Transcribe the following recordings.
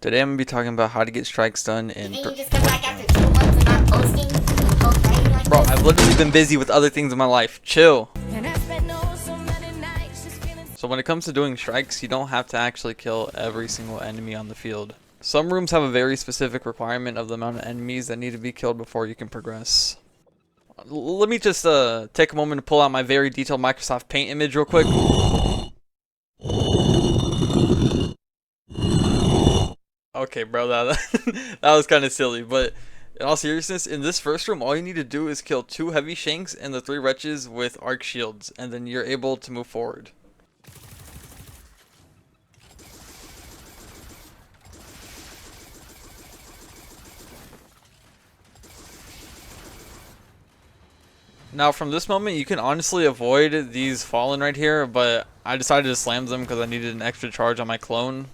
Today I'm going to be talking about how to get strikes done in... And then you just come back after 2 months of not posting and post writing like Bro, this? I've literally been busy with other things in my life. Chill. So when it comes to doing strikes, you don't have to actually kill every single enemy on the field. Some rooms have a very specific requirement of the amount of enemies that need to be killed before you can progress. Let me just take a moment to pull out my very detailed Microsoft Paint image real quick. Okay, bro, that was kind of silly, but in all seriousness, in this first room, all you need to do is kill 2 heavy shanks and the 3 wretches with arc shields, and then you're able to move forward. Now, from this moment, you can honestly avoid these fallen right here, but I decided to slam them because I needed an extra charge on my clone.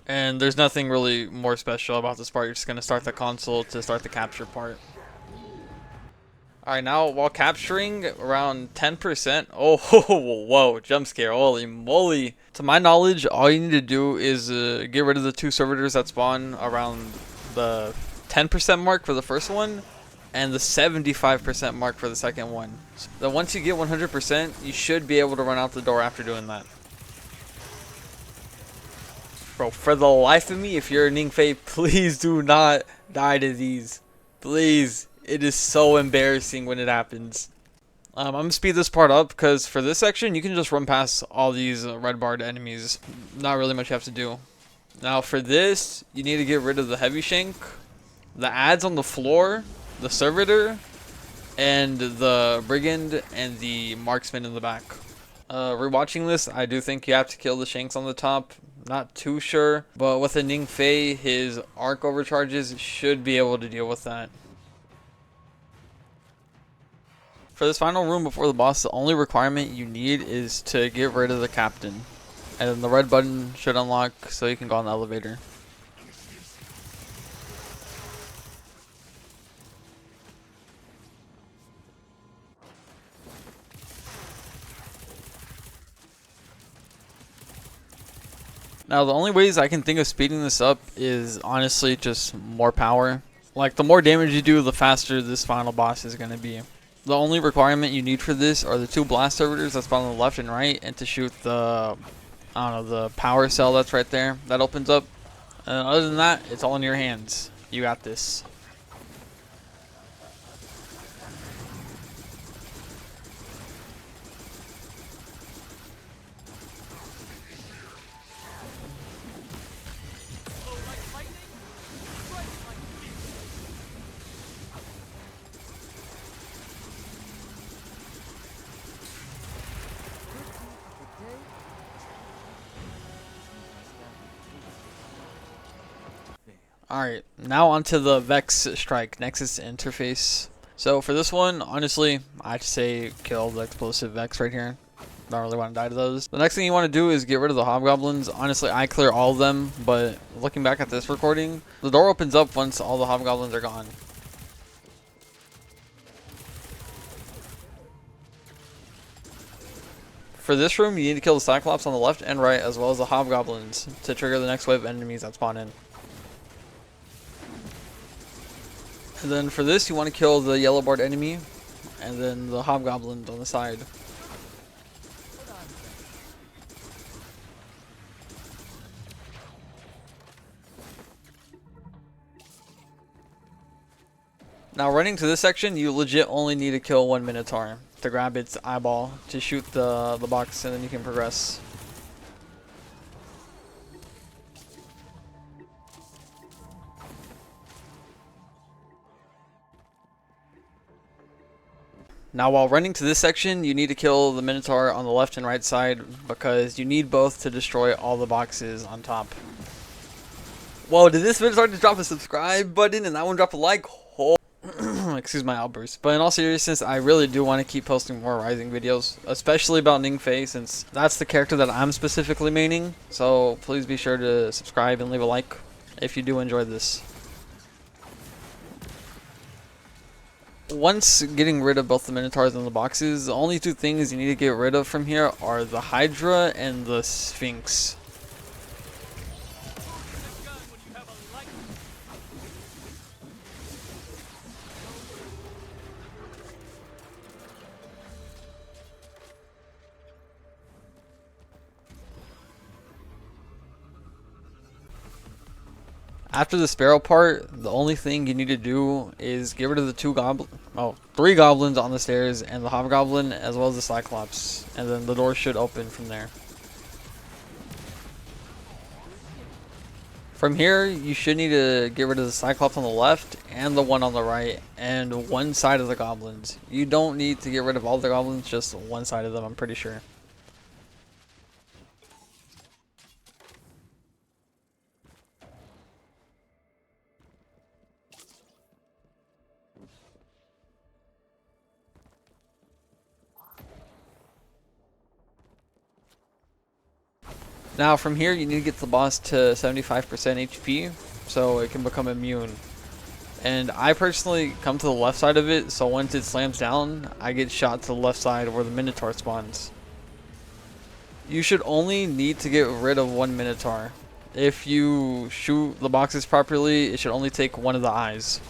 And there's nothing really more special about this part. You're just going to start the console to start the capture part. Alright, now while capturing around 10%, oh, whoa, jump scare, holy moly. To my knowledge, all you need to do is get rid of the 2 servitors that spawn around the 10% mark for the first one, and the 75% mark for the second one. Then once you get 100%, you should be able to run out the door after doing that. Bro, for the life of me, if you're a Ningfei, please do not die to these. Please. It is so embarrassing when it happens. I'm going to speed this part up because for this section, you can just run past all these red barred enemies. Not really much you have to do. Now for this, you need to get rid of the heavy shank, the ads on the floor, the servitor, and the brigand and the marksman in the back. Rewatching this, I do think you have to kill the shanks on the top. Not too sure, but with a Ningfei, his arc overcharges should be able to deal with that. For this final room before the boss, the only requirement you need is to get rid of the captain. And then the red button should unlock so you can go on the elevator. Now the only ways I can think of speeding this up is honestly just more power. Like the more damage you do, the faster this final boss is going to be. The only requirement you need for this are the 2 blast servitors that spawn on the left and right, and to shoot the, I don't know, the power cell that's right there that opens up. And other than that, it's all in your hands. You got this. Alright, now onto the Vex strike, Nexus interface. So for this one, honestly, I'd say kill the explosive Vex right here. Don't really want to die to those. The next thing you want to do is get rid of the hobgoblins. Honestly, I clear all of them, but looking back at this recording, the door opens up once all the hobgoblins are gone. For this room, you need to kill the Cyclops on the left and right, as well as the hobgoblins, to trigger the next wave of enemies that spawn in. And then for this, you want to kill the yellow barred enemy, and then the hobgoblins on the side. Now running to this section, you legit only need to kill 1 Minotaur to grab its eyeball to shoot the box, and then you can progress. Now while running to this section, you need to kill the Minotaur on the left and right side because you need both to destroy all the boxes on top. Whoa, did this Minotaur just drop a subscribe button and that one drop a like? Oh. Excuse my outburst. But in all seriousness, I really do want to keep posting more Rising videos, especially about Ningfei, since that's the character that I'm specifically maining. So please be sure to subscribe and leave a like if you do enjoy this. Once getting rid of both the Minotaurs and the boxes, the only 2 things you need to get rid of from here are the Hydra and the Sphinx. After the sparrow part, the only thing you need to do is get rid of the three goblins on the stairs and the hobgoblin as well as the cyclops, and then the door should open from there. From here, you should need to get rid of the cyclops on the left and the one on the right and one side of the goblins. You don't need to get rid of all the goblins, just one side of them, I'm pretty sure. Now from here you need to get the boss to 75% HP so it can become immune. And I personally come to the left side of it, so once it slams down, I get shot to the left side where the Minotaur spawns. You should only need to get rid of one Minotaur. If you shoot the boxes properly, it should only take one of the eyes.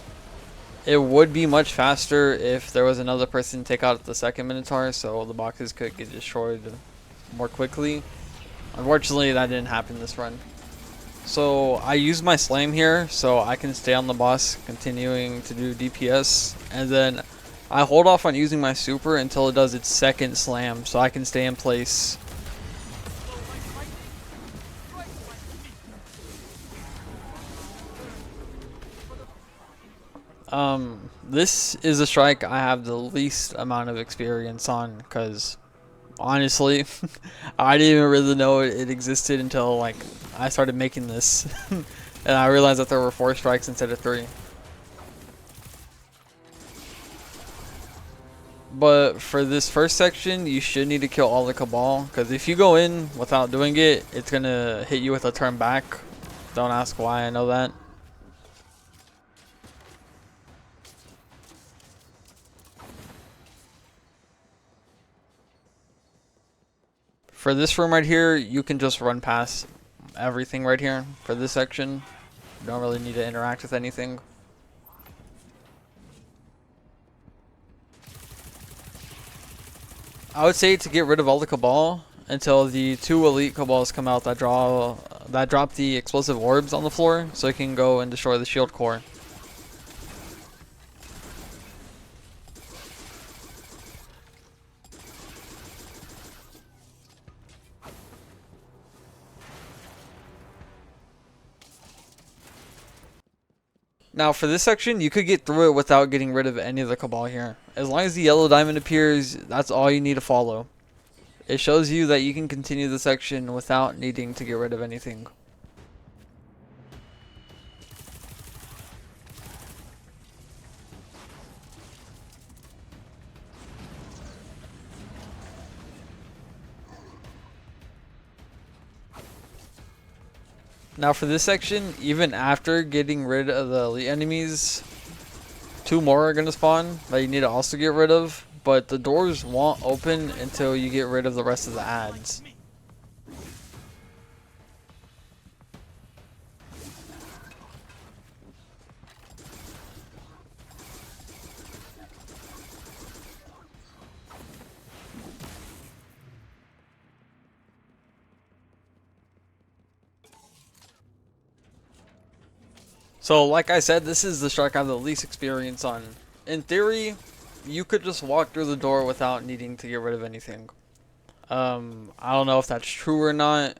It would be much faster if there was another person to take out the second Minotaur so the boxes could get destroyed more quickly. Unfortunately, that didn't happen this run. So I use my slam here so I can stay on the boss continuing to do DPS, and then I hold off on using my super until it does its second slam so I can stay in place. This is a strike I have the least amount of experience on because honestly, I didn't even really know it existed until like I started making this, and I realized that there were 4 strikes instead of 3. But for this first section, you should need to kill all the Cabal, because if you go in without doing it, it's gonna hit you with a turn back. Don't ask why, I know that. For this room right here, you can just run past everything right here. For this section, you don't really need to interact with anything. I would say to get rid of all the Cabal until the 2 elite Cabals come out that drop the explosive orbs on the floor, so you can go and destroy the shield core. Now for this section, you could get through it without getting rid of any of the Cabal here. As long as the yellow diamond appears, that's all you need to follow. It shows you that you can continue the section without needing to get rid of anything. Now for this section, even after getting rid of the elite enemies, 2 more are going to spawn that you need to also get rid of, but the doors won't open until you get rid of the rest of the ads. So like I said, this is the strike I have the least experience on. In theory, you could just walk through the door without needing to get rid of anything. I don't know if that's true or not.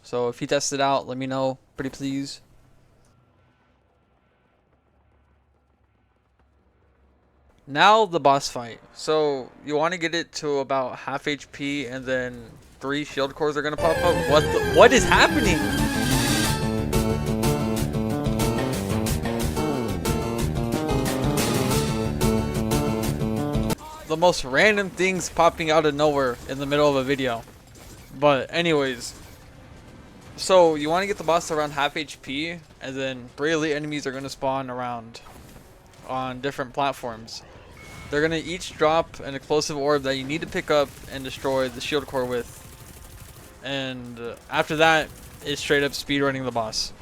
So if you test it out, let me know, pretty please. Now the boss fight. So you want to get it to about half HP and then 3 shield cores are going to pop up. What is happening? The most random things popping out of nowhere in the middle of a video. But anyways, so you want to get the boss to around half HP, and then 3 elite enemies are going to spawn around on different platforms. They're going to each drop an explosive orb that you need to pick up and destroy the shield core with. And after that, it's straight up speedrunning the boss.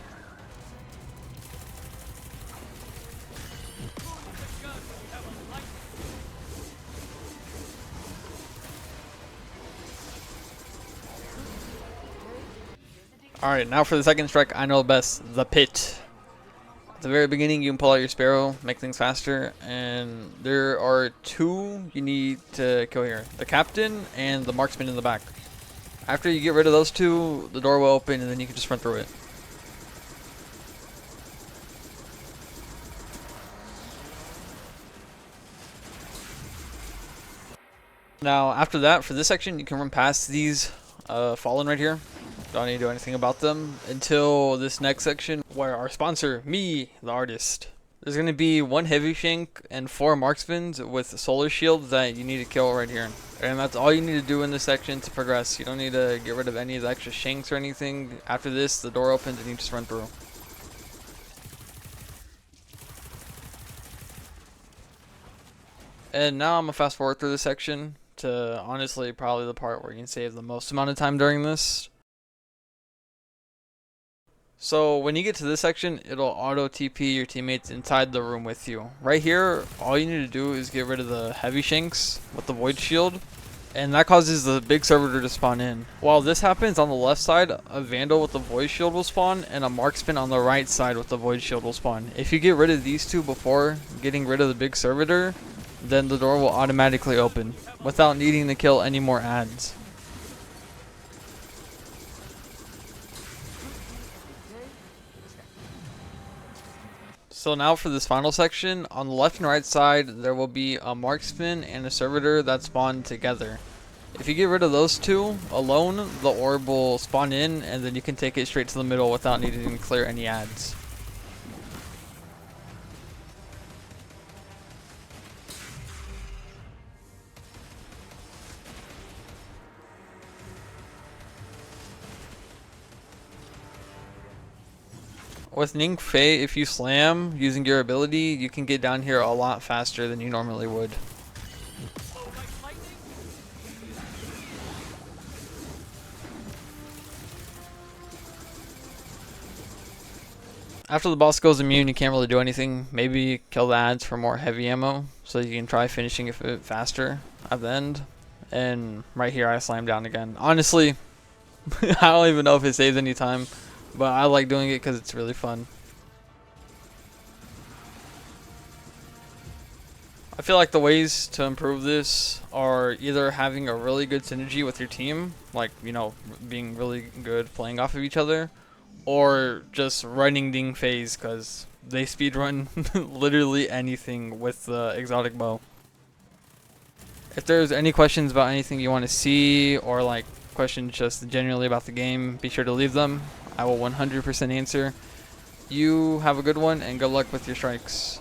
Alright, now for the second strike I know best, the pit. the very beginning, you can pull out your Sparrow, make things faster, and there are two you need to kill here. The Captain and the Marksman in the back. After you get rid of those two, the door will open and then you can just run through it. Now, after that, for this section, you can run past these Fallen right here. Don't need to do anything about them until this next section where our sponsor, me, the artist. There's going to be 1 heavy shank and 4 marksmen with solar shield that you need to kill right here. And that's all you need to do in this section to progress. You don't need to get rid of any of the extra shanks or anything. After this, the door opens and you just run through. And now I'm going to fast forward through this section to honestly probably the part where you can save the most amount of time during this. So when you get to this section, it'll auto TP your teammates inside the room with you. Right here, all you need to do is get rid of the heavy shanks with the void shield, and that causes the big servitor to spawn in. While this happens, on the left side, a vandal with the void shield will spawn, and a marksman on the right side with the void shield will spawn. If you get rid of these two before getting rid of the big servitor, then the door will automatically open without needing to kill any more adds. So now for this final section, on the left and right side, there will be a marksman and a servitor that spawn together. If you get rid of those two alone, the orb will spawn in and then you can take it straight to the middle without needing to clear any adds. With Ning Fei, if you slam using your ability, you can get down here a lot faster than you normally would. After the boss goes immune, you can't really do anything. Maybe kill the adds for more heavy ammo, so you can try finishing it faster at the end. And right here, I slammed down again. Honestly, I don't even know if it saves any time, but I like doing it because it's really fun. I feel like the ways to improve this are either having a really good synergy with your team, like, you know, being really good playing off of each other, or just running Ning Feis because they speedrun literally anything with the exotic bow. If there's any questions about anything you want to see, or like questions just generally about the game, be sure to leave them. I will 100% answer. You have a good one and good luck with your strikes.